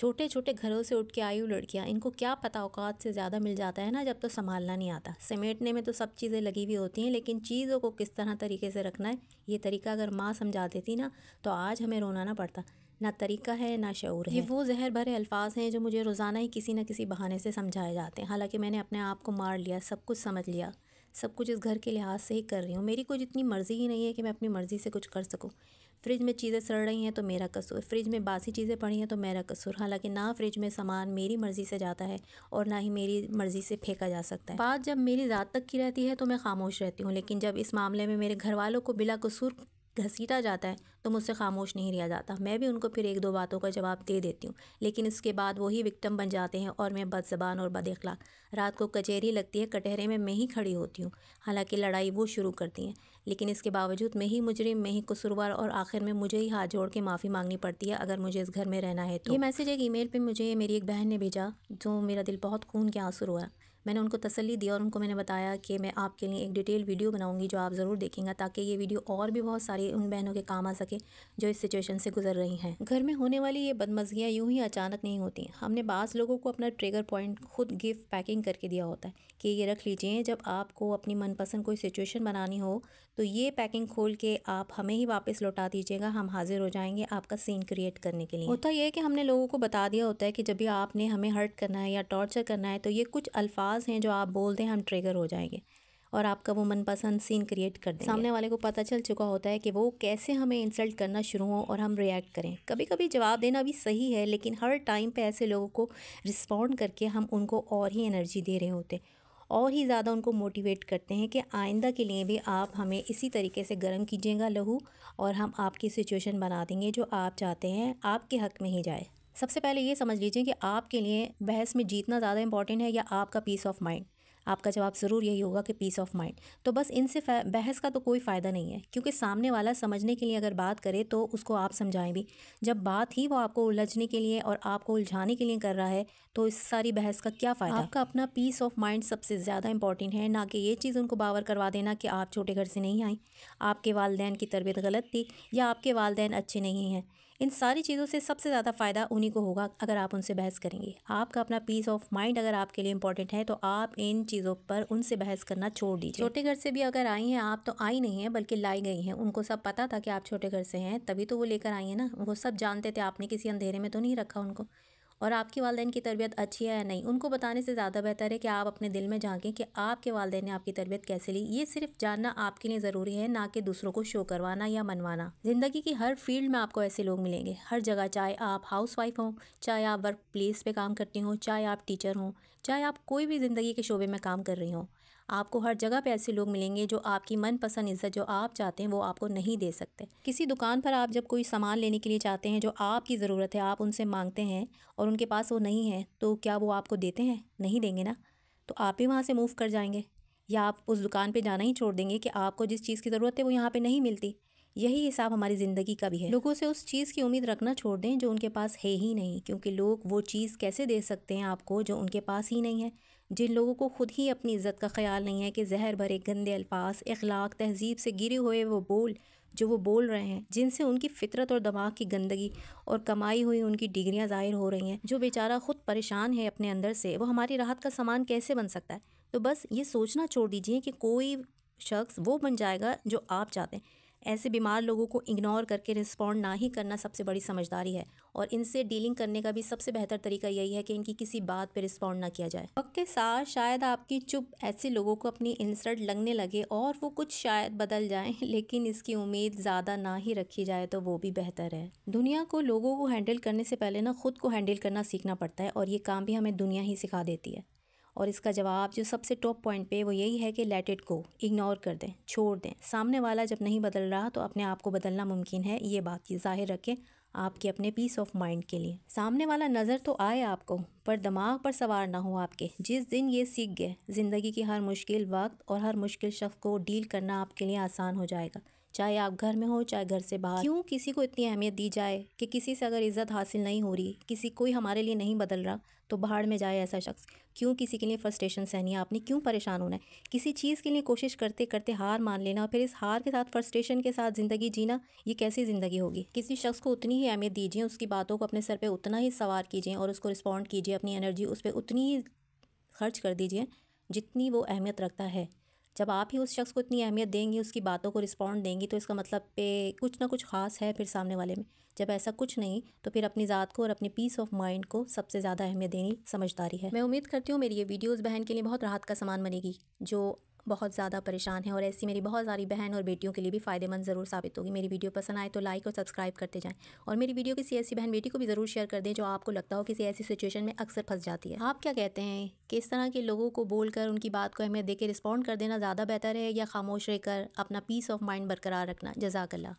छोटे छोटे घरों से उठ के आई हुई लड़कियां, इनको क्या पता औकात से ज़्यादा मिल जाता है ना जब तो संभालना नहीं आता। समेटने में तो सब चीज़ें लगी हुई होती हैं, लेकिन चीज़ों को किस तरह तरीके से रखना है ये तरीका अगर माँ समझा देती ना तो आज हमें रोना ना पड़ता। ना तरीका है ना शऊर है। ये वो जहर भरे अल्फाज हैं जो मुझे रोज़ाना ही किसी न किसी बहाने से समझाए जाते हैं। हालांकि मैंने अपने आप को मार लिया, सब कुछ समझ लिया, सब कुछ इस घर के लिहाज से ही कर रही हूँ। मेरी कुछ इतनी मर्ज़ी ही नहीं है कि मैं अपनी मर्ज़ी से कुछ कर सकूँ। फ्रिज में चीज़ें सड़ रही हैं तो मेरा कसूर, फ्रिज में बासी चीज़ें पड़ी हैं तो मेरा कसूर। हालांकि ना फ्रिज में सामान मेरी मर्ज़ी से जाता है और ना ही मेरी मर्ज़ी से फेंका जा सकता है। बात जब मेरी ज़ात तक की रहती है तो मैं खामोश रहती हूँ, लेकिन जब इस मामले में मेरे घर वालों को बिला कसूर घसीटा जाता है तो मुझसे खामोश नहीं रहा जाता। मैं भी उनको फिर एक दो बातों का जवाब दे देती हूँ, लेकिन उसके बाद वही विक्टिम बन जाते हैं और मैं बदज़बान और बदअखलाक। रात को कचहरी लगती है, कटहरे में मैं ही खड़ी होती हूँ। हालांकि लड़ाई वो शुरू करती हैं, लेकिन इसके बावजूद मैं ही मुजरिम, मैं ही कसूरवार और आखिर में मुझे ही हाथ जोड़ के माफ़ी मांगनी पड़ती है अगर मुझे इस घर में रहना है तो। ये मैसेज एक ईमेल पे मुझे मेरी एक बहन ने भेजा, जो मेरा दिल बहुत खून के आंसू हुआ। मैंने उनको तसल्ली दी और उनको मैंने बताया कि मैं आपके लिए एक डिटेल वीडियो बनाऊंगी जो आप ज़रूर देखेंगे, ताकि ये वीडियो और भी बहुत सारी उन बहनों के काम आ सके जो इस सिचुएशन से गुजर रही हैं। घर में होने वाली ये बदमज़गियाँ यूं ही अचानक नहीं होती। हमने बाज़ लोगों को अपना ट्रिगर पॉइंट खुद गिफ्ट पैकिंग करके दिया होता है कि ये रख लीजिए, जब आपको अपनी मनपसंद कोई सिचुएशन बनानी हो तो ये पैकिंग खोल के आप हमें ही वापस लौटा दीजिएगा, हम हाजिर हो जाएंगे आपका सीन क्रिएट करने के लिए। होता यह है कि हमने लोगों को बता दिया होता है कि जब भी आपने हमें हर्ट करना है या टॉर्चर करना है तो ये कुछ अल्फाज हैं जो आप बोल दें, हम ट्रिगर हो जाएंगे और आपका वो मनपसंद सीन क्रिएट कर देंगे। सामने वाले को पता चल चुका होता है कि वो कैसे हमें इंसल्ट करना शुरू हो और हम रिएक्ट करें। कभी कभी जवाब देना भी सही है, लेकिन हर टाइम पे ऐसे लोगों को रिस्पॉन्ड करके हम उनको और ही एनर्जी दे रहे होते, और ही ज़्यादा उनको मोटिवेट करते हैं कि आइंदा के लिए भी आप हमें इसी तरीके से गर्म कीजिएगा लहू, और हम आपकी सिचुएशन बना देंगे जो आप चाहते हैं आपके हक़ में ही जाए। सबसे पहले ये समझ लीजिए कि आपके लिए बहस में जीतना ज़्यादा इंपॉर्टेंट है या आपका पीस ऑफ माइंड। आपका जवाब ज़रूर यही होगा कि पीस ऑफ माइंड। तो बस इनसे बहस का तो कोई फ़ायदा नहीं है, क्योंकि सामने वाला समझने के लिए अगर बात करे तो उसको आप समझाएं भी। जब बात ही वो आपको उलझने के लिए और आपको उलझाने के लिए कर रहा है तो इस सारी बहस का क्या फ़ायदा। आपका अपना पीस ऑफ माइंड सबसे ज़्यादा इंपॉर्टेंट है, ना कि ये चीज़ उनको बावर करवा देना कि आप छोटे घर से नहीं आई, आपके वालिदैन की तरबियत गलत थी या आपके वालिदैन अच्छे नहीं हैं। इन सारी चीज़ों से सबसे ज़्यादा फ़ायदा उन्हीं को होगा अगर आप उनसे बहस करेंगे। आपका अपना पीस ऑफ माइंड अगर आपके लिए इंपॉर्टेंट है तो आप इन चीज़ों पर उनसे बहस करना छोड़ दीजिए। छोटे घर से भी अगर आई हैं आप, तो आई नहीं हैं बल्कि लाई गई हैं। उनको सब पता था कि आप छोटे घर से हैं, तभी तो वो लेकर आई हैं ना। वो सब जानते थे, आपने किसी अंधेरे में तो नहीं रखा उनको। और आपके वालिदैन की तरबियत अच्छी है या नहीं, उनको बताने से ज़्यादा बेहतर है कि आप अपने दिल में झांकें कि आपके वालिदैन ने आपकी तरबियत कैसे ली। ये सिर्फ जानना आपके लिए ज़रूरी है, ना कि दूसरों को शो करवाना या मनवाना। ज़िंदगी की हर फील्ड में आपको ऐसे लोग मिलेंगे, हर जगह। चाहे आप हाउस वाइफ हों, चाहे आप वर्क प्लेस पे काम करती हों, चाहे आप टीचर हों, चाहे आप कोई भी ज़िंदगी के शोबे में काम कर रही हों, आपको हर जगह पे ऐसे लोग मिलेंगे जो आपकी मनपसंद इज़्ज़त जो आप चाहते हैं वो आपको नहीं दे सकते। किसी दुकान पर आप जब कोई सामान लेने के लिए जाते हैं जो आपकी ज़रूरत है, आप उनसे मांगते हैं और उनके पास वो नहीं है, तो क्या वो आपको देते हैं? नहीं देंगे ना। तो आप भी वहाँ से मूव कर जाएंगे या आप उस दुकान पे जाना ही छोड़ देंगे कि आपको जिस चीज़ की ज़रूरत है वो यहाँ पे नहीं मिलती। यही हिसाब हमारी ज़िंदगी का भी है। लोगों से उस चीज़ की उम्मीद रखना छोड़ दें जो उनके पास है ही नहीं, क्योंकि लोग वो चीज़ कैसे दे सकते हैं आपको जो उनके पास ही नहीं है। जिन लोगों को खुद ही अपनी इज़्ज़त का ख्याल नहीं है कि जहर भरे गंदे अल्फाज, इखलाक, तहजीब से गिरे हुए वो बोल जो वो बोल रहे हैं, जिनसे उनकी फितरत और दिमाग की गंदगी और कमाई हुई उनकी डिग्रियां ज़ाहिर हो रही हैं, जो बेचारा खुद परेशान है अपने अंदर से, वो हमारी राहत का सामान कैसे बन सकता है। तो बस ये सोचना छोड़ दीजिए कि कोई शख्स वो बन जाएगा जो आप चाहते हैं। ऐसे बीमार लोगों को इग्नोर करके रिस्पॉन्ड ना ही करना सबसे बड़ी समझदारी है, और इनसे डीलिंग करने का भी सबसे बेहतर तरीका यही है कि इनकी किसी बात पे रिस्पॉन्ड ना किया जाए। वक्त के साथ शायद आपकी चुप ऐसे लोगों को अपनी इंसल्ट लगने लगे और वो कुछ शायद बदल जाएं, लेकिन इसकी उम्मीद ज़्यादा ना ही रखी जाए तो वो भी बेहतर है। दुनिया को, लोगों को हैंडल करने से पहले ना खुद को हैंडल करना सीखना पड़ता है, और ये काम भी हमें दुनिया ही सिखा देती है। और इसका जवाब जो सबसे टॉप पॉइंट पे वो यही है कि लेट इट गो, इग्नोर कर दें, छोड़ दें। सामने वाला जब नहीं बदल रहा तो अपने आप को बदलना मुमकिन है, ये बात की ज़ाहिर रखें आपके अपने पीस ऑफ माइंड के लिए। सामने वाला नज़र तो आए आपको, पर दिमाग पर सवार ना हो आपके। जिस दिन ये सीख गए, ज़िंदगी की हर मुश्किल वक्त और हर मुश्किल शख्स को डील करना आपके लिए आसान हो जाएगा। चाहे आप घर में हो चाहे घर से बाहर। क्यों किसी को इतनी अहमियत दी जाए कि किसी से अगर इज्जत हासिल नहीं हो रही, किसी कोई हमारे लिए नहीं बदल रहा, तो भाड़ में जाए ऐसा शख्स। क्यों किसी के लिए फ्रस्ट्रेशन सहनी है आपने, क्यों परेशान होना है? किसी चीज़ के लिए कोशिश करते करते हार मान लेना और फिर इस हार के साथ फ्रस्ट्रेशन के साथ ज़िंदगी जीना, ये कैसी ज़िंदगी होगी? किसी शख्स को उतनी ही अहमियत दीजिए, उसकी बातों को अपने सर पे उतना ही सवार कीजिए और उसको रिस्पॉन्ड कीजिए, अपनी एनर्जी उस पर उतनी ही खर्च कर दीजिए जितनी वो अहमियत रखता है। जब आप ही उस शख्स को इतनी अहमियत देंगी, उसकी बातों को रिस्पॉन्ड देंगी, तो इसका मतलब पे कुछ ना कुछ ख़ास है फिर सामने वाले में। जब ऐसा कुछ नहीं, तो फिर अपनी ज़ात को और अपनी पीस ऑफ माइंड को सबसे ज़्यादा अहमियत देनी समझदारी है। मैं उम्मीद करती हूँ मेरी ये वीडियोज़ बहन के लिए बहुत राहत का सामान बनेगी, जो बहुत ज़्यादा परेशान है, और ऐसी मेरी बहुत सारी बहन और बेटियों के लिए भी फ़ायदेमंद ज़रूर साबित होगी। मेरी वीडियो पसंद आए तो लाइक और सब्सक्राइब करते जाएं, और मेरी वीडियो किसी ऐसी बहन बेटी को भी ज़रूर शेयर कर दें जो आपको लगता हो किसी ऐसी सिचुएशन में अक्सर फंस जाती है। आप क्या कहते हैं कि इस तरह के लोगों को बोलकर उनकी बात को अहमियत देकर रिस्पॉन्ड कर देना ज़्यादा बेहतर है, या खामोश रहकर अपना पीस ऑफ माइंड बरकरार रखना? जज़ाकल्लाह।